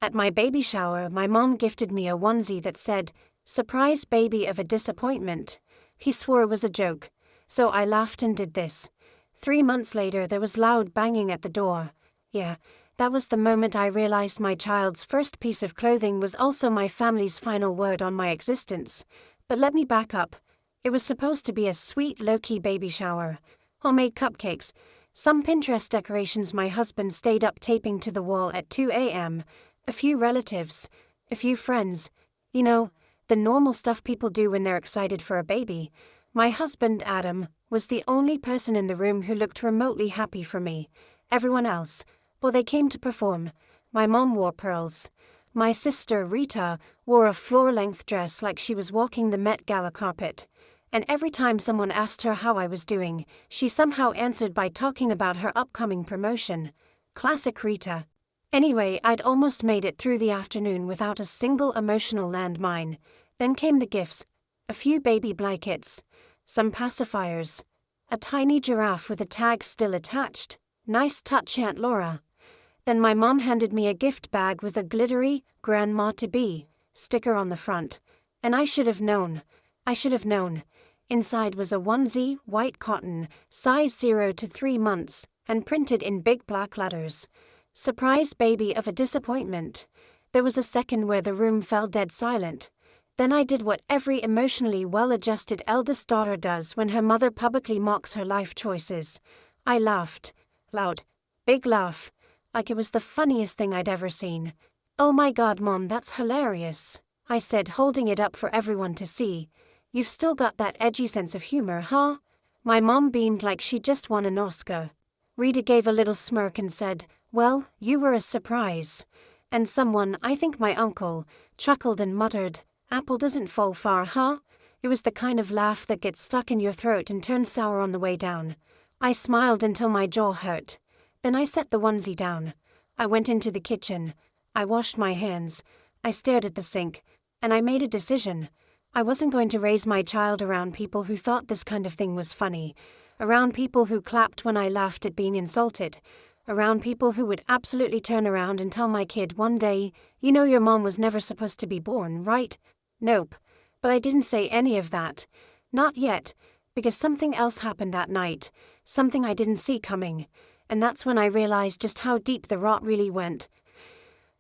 At my baby shower, my mom gifted me a onesie that said, "Surprise baby of a disappointment." He swore it was a joke, so I laughed and did this. 3 months later, there was loud banging at the door. Yeah, that was the moment I realized my child's first piece of clothing was also my family's final word on my existence. But let me back up. It was supposed to be a sweet, low-key baby shower. Homemade cupcakes, some Pinterest decorations my husband stayed up taping to the wall at 2 a.m., a few relatives, a few friends. You know, the normal stuff people do when they're excited for a baby. My husband, Adam, was the only person in the room who looked remotely happy for me. Everyone else, well, they came to perform. My mom wore pearls. My sister, Rita, wore a floor-length dress like she was walking the Met Gala carpet. And every time someone asked her how I was doing, she somehow answered by talking about her upcoming promotion. Classic Rita. Anyway, I'd almost made it through the afternoon without a single emotional landmine. Then came the gifts. A few baby blankets. Some pacifiers. A tiny giraffe with a tag still attached. Nice touch, Aunt Laura. Then my mom handed me a gift bag with a glittery "Grandma-to-be" sticker on the front. And I should have known. Inside was a onesie, white cotton, size 0 to 3 months, and printed in big black letters. "Surprise baby of a disappointment." There was a second where the room fell dead silent. Then I did what every emotionally well-adjusted eldest daughter does when her mother publicly mocks her life choices. I laughed. Loud. Big laugh. Like it was the funniest thing I'd ever seen. "Oh my God, Mom, that's hilarious," I said, holding it up for everyone to see. "You've still got that edgy sense of humor, huh?" My mom beamed like she just won an Oscar. Rita gave a little smirk and said, "Well, you were a surprise." And someone, I think my uncle, chuckled and muttered, "Apple doesn't fall far, huh?" It was the kind of laugh that gets stuck in your throat and turns sour on the way down. I smiled until my jaw hurt. Then I set the onesie down. I went into the kitchen. I washed my hands. I stared at the sink. And I made a decision. I wasn't going to raise my child around people who thought this kind of thing was funny, around people who clapped when I laughed at being insulted, around people who would absolutely turn around and tell my kid one day, "You know your mom was never supposed to be born, right?" Nope. But I didn't say any of that. Not yet, because something else happened that night, something I didn't see coming, and that's when I realized just how deep the rot really went.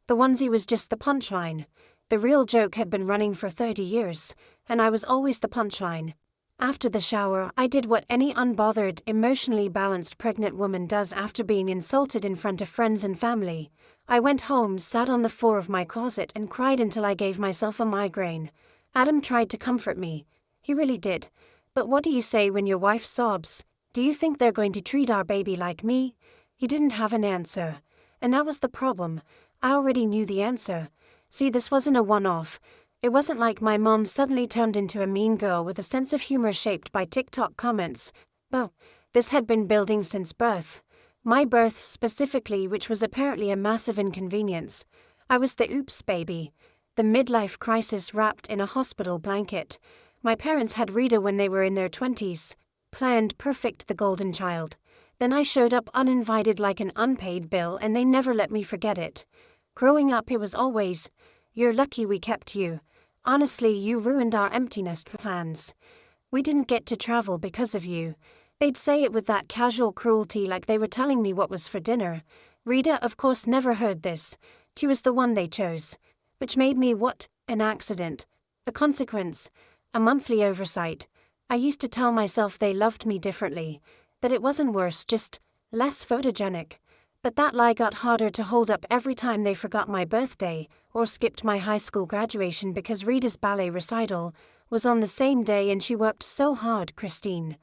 The onesie was just the punchline. The real joke had been running for 30 years, and I was always the punchline. After the shower, I did what any unbothered, emotionally balanced pregnant woman does after being insulted in front of friends and family. I went home, sat on the floor of my closet, and cried until I gave myself a migraine. Adam tried to comfort me. He really did. But what do you say when your wife sobs? Do you think they're going to treat our baby like me? He didn't have an answer. And that was the problem. I already knew the answer. See, this wasn't a one-off. It wasn't like my mom suddenly turned into a mean girl with a sense of humor shaped by TikTok comments. No, this had been building since birth. My birth specifically, which was apparently a massive inconvenience. I was the oops baby. The midlife crisis wrapped in a hospital blanket. My parents had Rita when they were in their 20s. Planned perfect, the golden child. Then I showed up uninvited like an unpaid bill, and they never let me forget it. Growing up, it was always, "You're lucky we kept you. Honestly, you ruined our empty nest plans. We didn't get to travel because of you." They'd say it with that casual cruelty like they were telling me what was for dinner. Rita, of course, never heard this. She was the one they chose. Which made me what? An accident. A consequence. A monthly oversight. I used to tell myself they loved me differently. That it wasn't worse, just less photogenic. But that lie got harder to hold up every time they forgot my birthday, or skipped my high school graduation because Rita's ballet recital was on the same day and she worked so hard, Christine.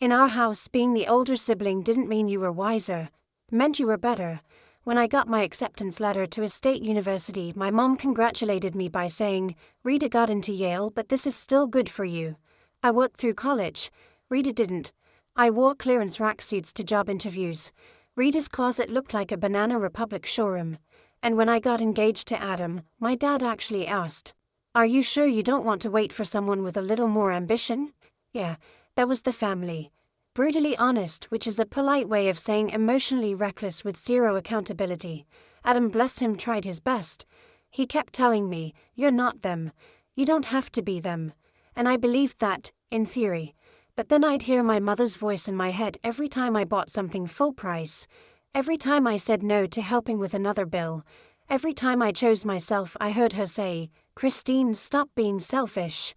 In our house, being the older sibling didn't mean you were wiser. It meant you were better. When I got my acceptance letter to a state university, my mom congratulated me by saying, "Rita got into Yale, but this is still good for you." I worked through college. Rita didn't. I wore clearance rack suits to job interviews. Rita's closet looked like a Banana Republic showroom. And when I got engaged to Adam, my dad actually asked, "Are you sure you don't want to wait for someone with a little more ambition?" Yeah, that was the family. Brutally honest, which is a polite way of saying emotionally reckless with zero accountability. Adam, bless him, tried his best. He kept telling me, "You're not them. You don't have to be them." And I believed that, in theory. But then I'd hear my mother's voice in my head every time I bought something full price. Every time I said no to helping with another bill. Every time I chose myself, I heard her say, "Christine, stop being selfish."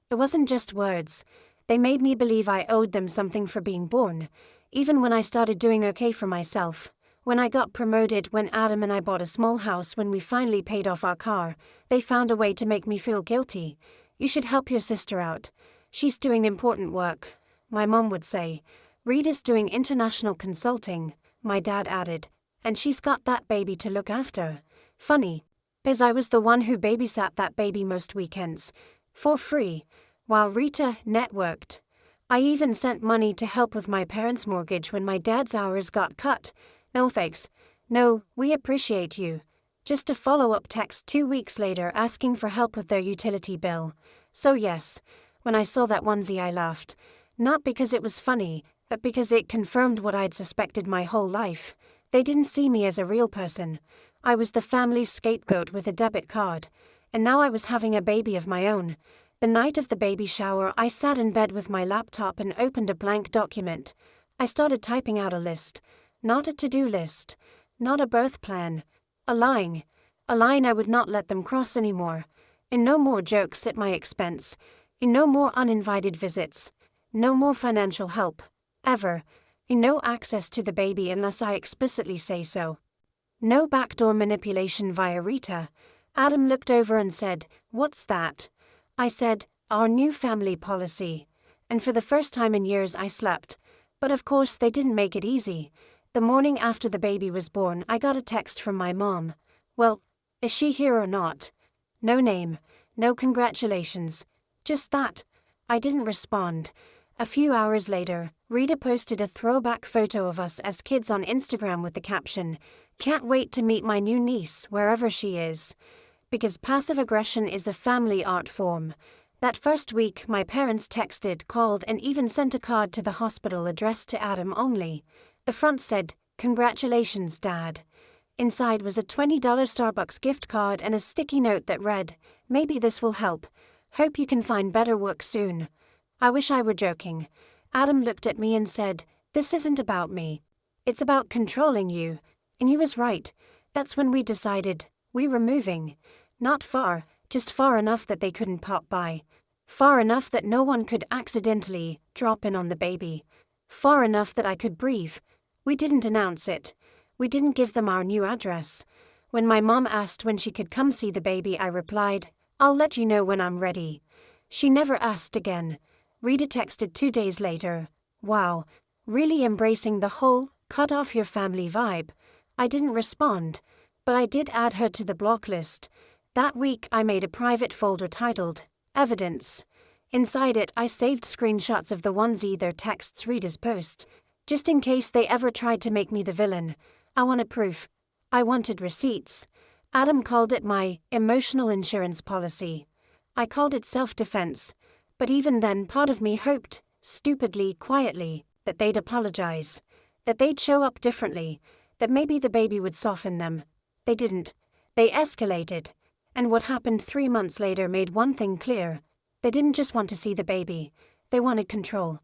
It wasn't just words. They made me believe I owed them something for being born. Even when I started doing okay for myself. When I got promoted, when Adam and I bought a small house, when we finally paid off our car, they found a way to make me feel guilty. "You should help your sister out. She's doing important work," my mom would say. "Rita's doing international consulting," my dad added. "And she's got that baby to look after." Funny, because I was the one who babysat that baby most weekends, for free, while Rita networked. I even sent money to help with my parents' mortgage when my dad's hours got cut. "No thanks. No, we appreciate you." Just a follow-up text 2 weeks later asking for help with their utility bill. So yes, when I saw that onesie I laughed. Not because it was funny, but because it confirmed what I'd suspected my whole life. They didn't see me as a real person. I was the family's scapegoat with a debit card. And now I was having a baby of my own. The night of the baby shower, I sat in bed with my laptop and opened a blank document. I started typing out a list. Not a to-do list. Not a birth plan. A line. A line I would not let them cross anymore. And no more jokes at my expense. And no more uninvited visits. No more financial help. Ever. And no access to the baby unless I explicitly say so. No backdoor manipulation via Rita. Adam looked over and said, "What's that?" I said, "Our new family policy." And for the first time in years I slept. But of course they didn't make it easy. The morning after the baby was born, I got a text from my mom. "Well, is she here or not?" No name, no congratulations. Just that. I didn't respond. A few hours later, Rita posted a throwback photo of us as kids on Instagram with the caption, "Can't wait to meet my new niece, wherever she is." Because passive aggression is a family art form. That first week, my parents texted, called, and even sent a card to the hospital addressed to Adam only. The front said, "Congratulations, Dad." Inside was a $20 Starbucks gift card and a sticky note that read, "Maybe this will help. Hope you can find better work soon." I wish I were joking. Adam looked at me and said, "This isn't about me. It's about controlling you." And he was right. That's when we decided, we were moving. Not far, just far enough that they couldn't pop by. Far enough that no one could accidentally drop in on the baby. Far enough that I could breathe. We didn't announce it. We didn't give them our new address. When my mom asked when she could come see the baby, I replied, "I'll let you know when I'm ready." She never asked again. Rita texted 2 days later, "Wow, really embracing the whole cut off your family vibe." I didn't respond, but I did add her to the block list. That week I made a private folder titled, "Evidence." Inside it I saved screenshots of the onesie, their texts, Rita's posts, just in case they ever tried to make me the villain. I wanted proof. I wanted receipts. Adam called it my emotional insurance policy. I called it self-defense. But even then, part of me hoped, stupidly, quietly, that they'd apologize. That they'd show up differently. That maybe the baby would soften them. They didn't. They escalated. And what happened 3 months later made one thing clear. They didn't just want to see the baby. They wanted control.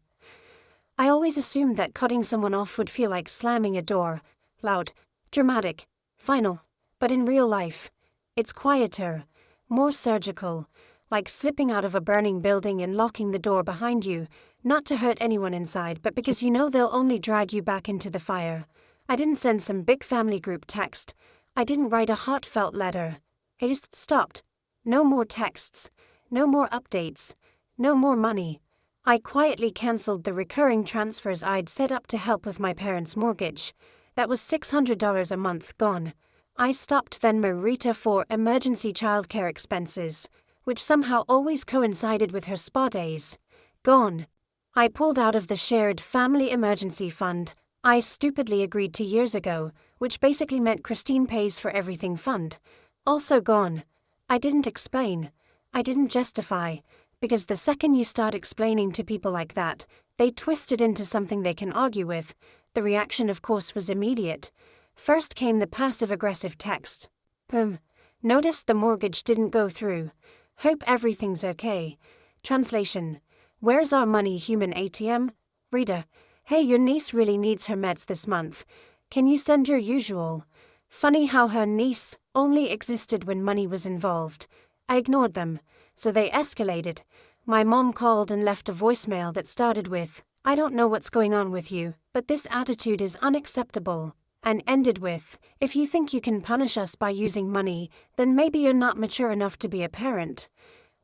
I always assumed that cutting someone off would feel like slamming a door. Loud, dramatic, final. But in real life, it's quieter, more surgical, like slipping out of a burning building and locking the door behind you, not to hurt anyone inside, but because you know they'll only drag you back into the fire. I didn't send some big family group text. I didn't write a heartfelt letter. I just stopped. No more texts. No more updates. No more money. I quietly cancelled the recurring transfers I'd set up to help with my parents' mortgage. That was $600 a month gone. I stopped Venmo Rita for emergency childcare expenses, which somehow always coincided with her spa days. Gone. I pulled out of the shared family emergency fund I stupidly agreed to years ago, which basically meant Christine pays for everything fund. Also gone. I didn't explain. I didn't justify. Because the second you start explaining to people like that, they twist it into something they can argue with. The reaction, of course, was immediate. First came the passive-aggressive text. Boom. Noticed the mortgage didn't go through. Hope everything's okay. Translation. Where's our money, human ATM? Reader. Hey, your niece really needs her meds this month. Can you send your usual? Funny how her niece only existed when money was involved. I ignored them, so they escalated. My mom called and left a voicemail that started with, "I don't know what's going on with you, but this attitude is unacceptable," and ended with, "If you think you can punish us by using money, then maybe you're not mature enough to be a parent."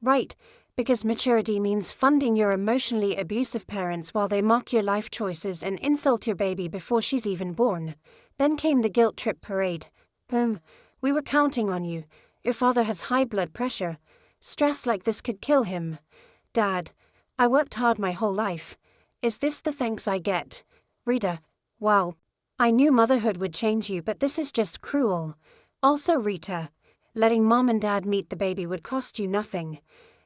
Right, because maturity means funding your emotionally abusive parents while they mock your life choices and insult your baby before she's even born. Then came the guilt trip parade. Boom. We were counting on you. Your father has high blood pressure. Stress like this could kill him. Dad, I worked hard my whole life. Is this the thanks I get? Reader, wow. I knew motherhood would change you, but this is just cruel. Also, Rita, letting mom and dad meet the baby would cost you nothing.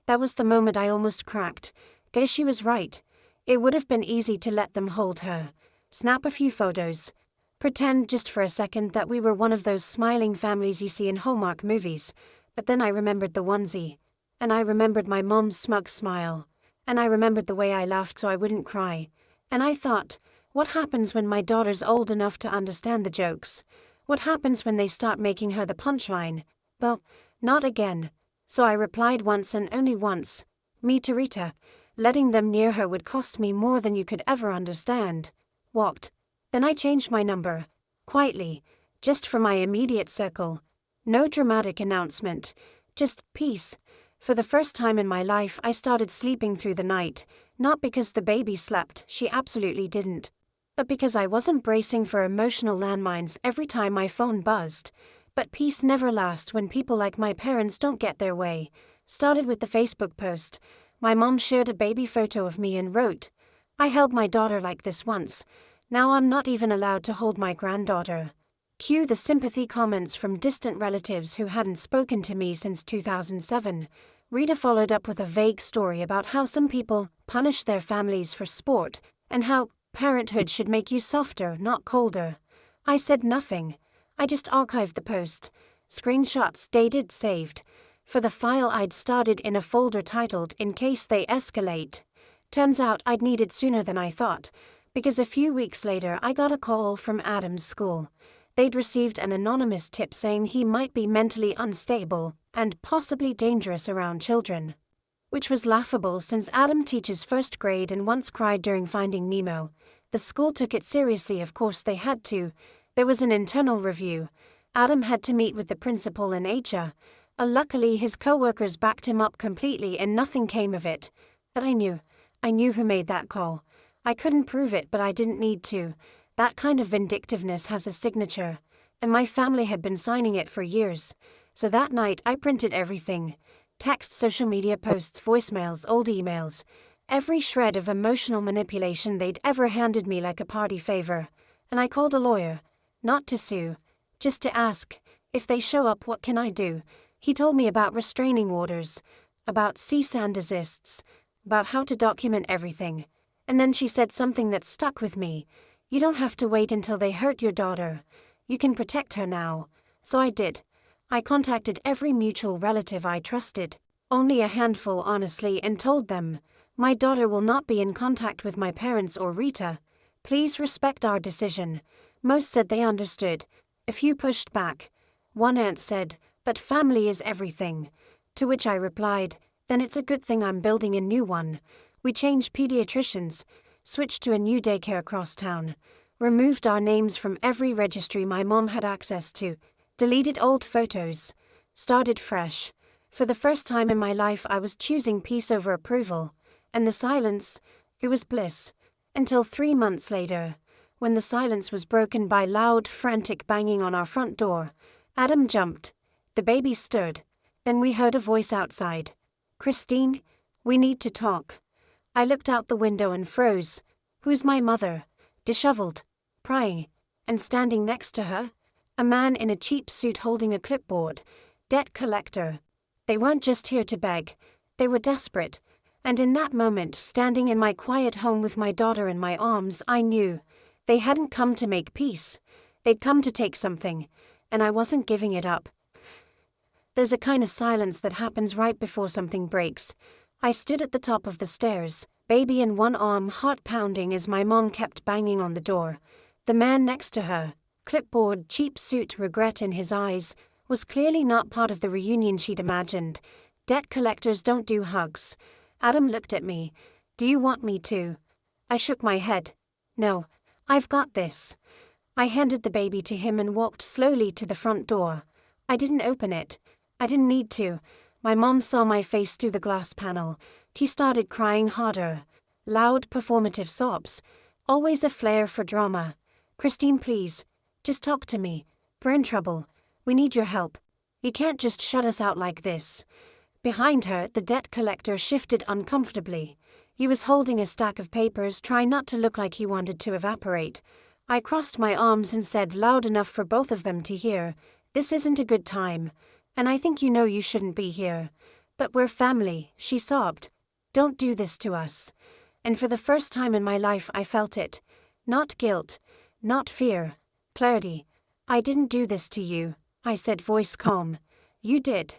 That was the moment I almost cracked. Guess she was right. It would have been easy to let them hold her. Snap a few photos. Pretend just for a second that we were one of those smiling families you see in Hallmark movies. But then I remembered the onesie. And I remembered my mom's smug smile. And I remembered the way I laughed so I wouldn't cry. And I thought, what happens when my daughter's old enough to understand the jokes? What happens when they start making her the punchline? Well, not again. So I replied once and only once. Me to Rita. Letting them near her would cost me more than you could ever understand. Walked. Then I changed my number. Quietly. Just for my immediate circle. No dramatic announcement. Just peace. For the first time in my life I started sleeping through the night. Not because the baby slept, she absolutely didn't. But because I wasn't bracing for emotional landmines every time my phone buzzed. But peace never lasts when people like my parents don't get their way. Started with the Facebook post. My mom shared a baby photo of me and wrote, "I held my daughter like this once. Now I'm not even allowed to hold my granddaughter." Cue the sympathy comments from distant relatives who hadn't spoken to me since 2007. Rita followed up with a vague story about how some people punish their families for sport, and how parenthood should make you softer, not colder. I said nothing. I just archived the post. Screenshots dated, saved. For the file I'd started in a folder titled "In Case They Escalate." Turns out I'd need it sooner than I thought, because a few weeks later I got a call from Adam's school. They'd received an anonymous tip saying he might be mentally unstable and possibly dangerous around children. Which was laughable since Adam teaches first grade and once cried during Finding Nemo. The school took it seriously, of course they had to. There was an internal review. Adam had to meet with the principal and HR. Luckily his co-workers backed him up completely and nothing came of it. But I knew who made that call. I couldn't prove it, but I didn't need to. That kind of vindictiveness has a signature, and my family had been signing it for years. So that night I printed everything. Text, social media posts, voicemails, old emails. Every shred of emotional manipulation they'd ever handed me like a party favor. And I called a lawyer. Not to sue. Just to ask, if they show up, what can I do? He told me about restraining orders. About cease and desists. About how to document everything. And then she said something that stuck with me. You don't have to wait until they hurt your daughter. You can protect her now. So I did. I contacted every mutual relative I trusted. Only a handful, honestly, and told them, "My daughter will not be in contact with my parents or Rita. Please respect our decision." Most said they understood. A few pushed back. One aunt said, "But family is everything." To which I replied, "Then it's a good thing I'm building a new one." We changed pediatricians, switched to a new daycare across town, removed our names from every registry my mom had access to, deleted old photos, started fresh. For the first time in my life I was choosing peace over approval, and the silence, it was bliss. Until 3 months later, when the silence was broken by loud, frantic banging on our front door. Adam jumped. The baby stood. Then we heard a voice outside. "Christine, we need to talk." I looked out the window and froze. Who's my mother? Disheveled, prying, and standing next to her? A man in a cheap suit holding a clipboard. Debt collector. They weren't just here to beg. They were desperate. And in that moment, standing in my quiet home with my daughter in my arms, I knew. They hadn't come to make peace. They'd come to take something, and I wasn't giving it up. There's a kind of silence that happens right before something breaks. I stood at the top of the stairs, baby in one arm, heart pounding as my mom kept banging on the door. The man next to her, clipboard, cheap suit, regret in his eyes, was clearly not part of the reunion she'd imagined. Debt collectors don't do hugs. Adam looked at me. Do you want me to? I shook my head. No, I've got this. I handed the baby to him and walked slowly to the front door. I didn't open it. I didn't need to. My mom saw my face through the glass panel. She started crying harder. Loud, performative sobs. Always a flair for drama. Christine, please. Just talk to me. We're in trouble. We need your help. You can't just shut us out like this. Behind her, the debt collector shifted uncomfortably. He was holding a stack of papers, trying not to look like he wanted to evaporate. I crossed my arms and said loud enough for both of them to hear, "This isn't a good time. And I think you know you shouldn't be here. But we're family," she sobbed. "Don't do this to us." And for the first time in my life I felt it. Not guilt. Not fear. Clarity. "I didn't do this to you," I said, voice calm. "You did."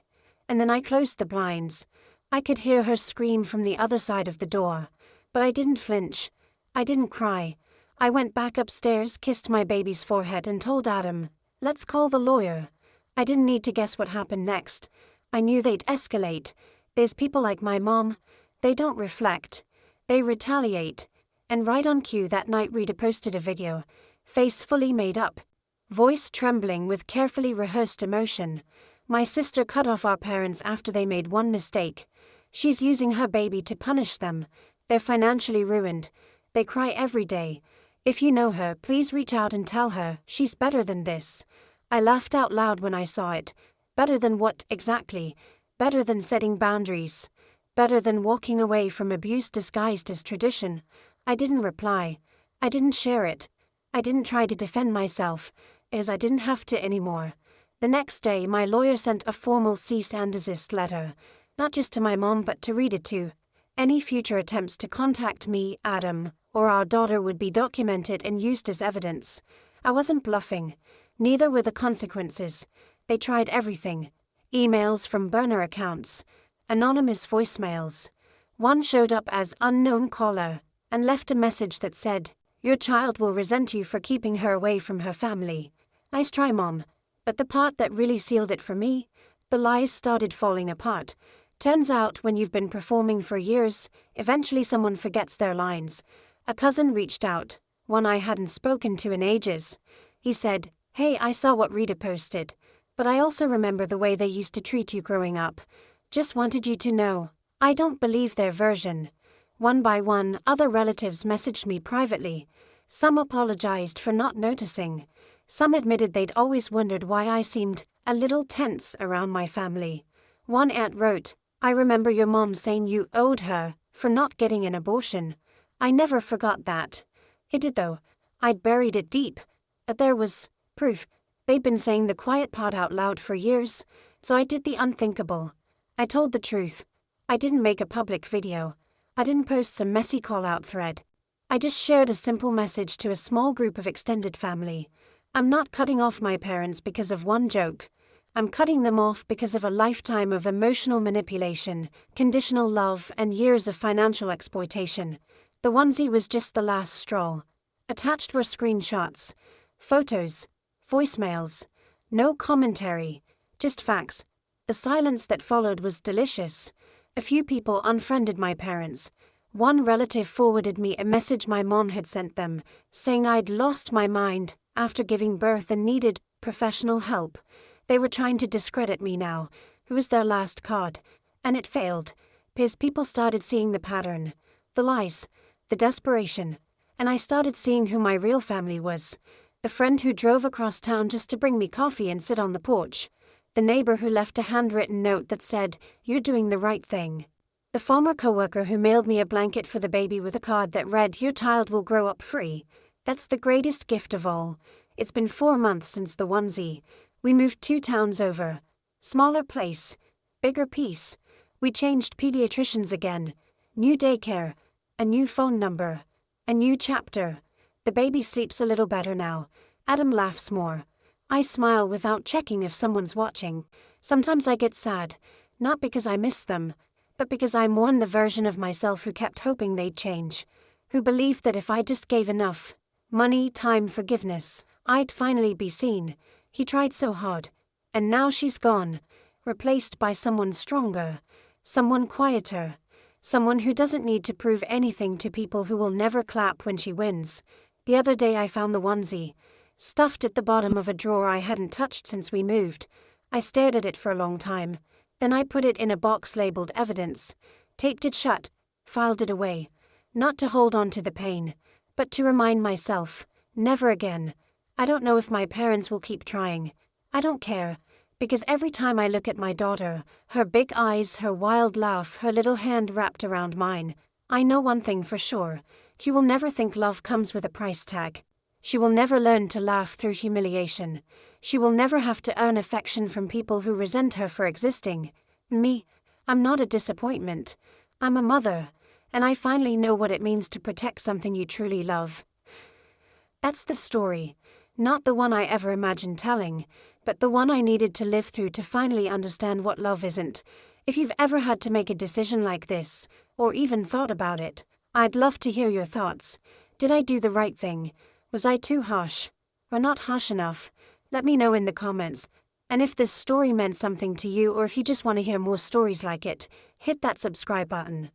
And then I closed the blinds. I could hear her scream from the other side of the door. But I didn't flinch. I didn't cry. I went back upstairs, kissed my baby's forehead and told Adam, "Let's call the lawyer." I didn't need to guess what happened next. I knew they'd escalate. There's people like my mom. They don't reflect. They retaliate. And right on cue that night Rita posted a video. Face fully made up. Voice trembling with carefully rehearsed emotion. My sister cut off our parents after they made one mistake. She's using her baby to punish them. They're financially ruined. They cry every day. If you know her, please reach out and tell her she's better than this. I laughed out loud when I saw it. Better than what, exactly? Better than setting boundaries. Better than walking away from abuse disguised as tradition. I didn't reply. I didn't share it. I didn't try to defend myself, as I didn't have to anymore. The next day, my lawyer sent a formal cease and desist letter, not just to my mom but to Rita too. Any future attempts to contact me, Adam, or our daughter would be documented and used as evidence. I wasn't bluffing. Neither were the consequences. They tried everything. Emails from burner accounts. Anonymous voicemails. One showed up as unknown caller and left a message that said, "Your child will resent you for keeping her away from her family." Nice try, Mom. But the part that really sealed it for me, the lies started falling apart. Turns out when you've been performing for years, eventually someone forgets their lines. A cousin reached out, one I hadn't spoken to in ages. He said, "Hey, I saw what Rita posted, but I also remember the way they used to treat you growing up. Just wanted you to know, I don't believe their version." One by one, other relatives messaged me privately. Some apologized for not noticing. Some admitted they'd always wondered why I seemed a little tense around my family. One aunt wrote, "I remember your mom saying you owed her for not getting an abortion. I never forgot that." It did though. I'd buried it deep. But there was proof. They'd been saying the quiet part out loud for years, so I did the unthinkable. I told the truth. I didn't make a public video. I didn't post some messy call-out thread. I just shared a simple message to a small group of extended family. I'm not cutting off my parents because of one joke. I'm cutting them off because of a lifetime of emotional manipulation, conditional love, and years of financial exploitation. The onesie was just the last straw. Attached were screenshots, photos, voicemails. No commentary, just facts. The silence that followed was delicious. A few people unfriended my parents. One relative forwarded me a message my mom had sent them, saying I'd lost my mind after giving birth and needed professional help. They were trying to discredit me now. It was their last card. And it failed, because people started seeing the pattern, the lies, the desperation. And I started seeing who my real family was. The friend who drove across town just to bring me coffee and sit on the porch. The neighbor who left a handwritten note that said, "You're doing the right thing." The former coworker who mailed me a blanket for the baby with a card that read, "Your child will grow up free." That's the greatest gift of all. It's been 4 months since the onesie. We moved 2 towns over. Smaller place. Bigger peace. We changed pediatricians again. New daycare. A new phone number. A new chapter. The baby sleeps a little better now. Adam laughs more. I smile without checking if someone's watching. Sometimes I get sad, not because I miss them, but because I mourn the version of myself who kept hoping they'd change, who believed that if I just gave enough money, time, forgiveness, I'd finally be seen. He tried so hard, and now she's gone, replaced by someone stronger, someone quieter, someone who doesn't need to prove anything to people who will never clap when she wins. The other day I found the onesie, stuffed at the bottom of a drawer I hadn't touched since we moved. I stared at it for a long time. Then I put it in a box labeled evidence, taped it shut, filed it away, not to hold on to the pain, but to remind myself, never again. I don't know if my parents will keep trying. I don't care, because every time I look at my daughter, her big eyes, her wild laugh, her little hand wrapped around mine, I know one thing for sure. She will never think love comes with a price tag. She will never learn to laugh through humiliation. She will never have to earn affection from people who resent her for existing. Me, I'm not a disappointment. I'm a mother, and I finally know what it means to protect something you truly love. That's the story, not the one I ever imagined telling, but the one I needed to live through to finally understand what love isn't. If you've ever had to make a decision like this, or even thought about it, I'd love to hear your thoughts. Did I do the right thing? Was I too harsh? Or not harsh enough? Let me know in the comments. And if this story meant something to you, or if you just want to hear more stories like it, hit that subscribe button.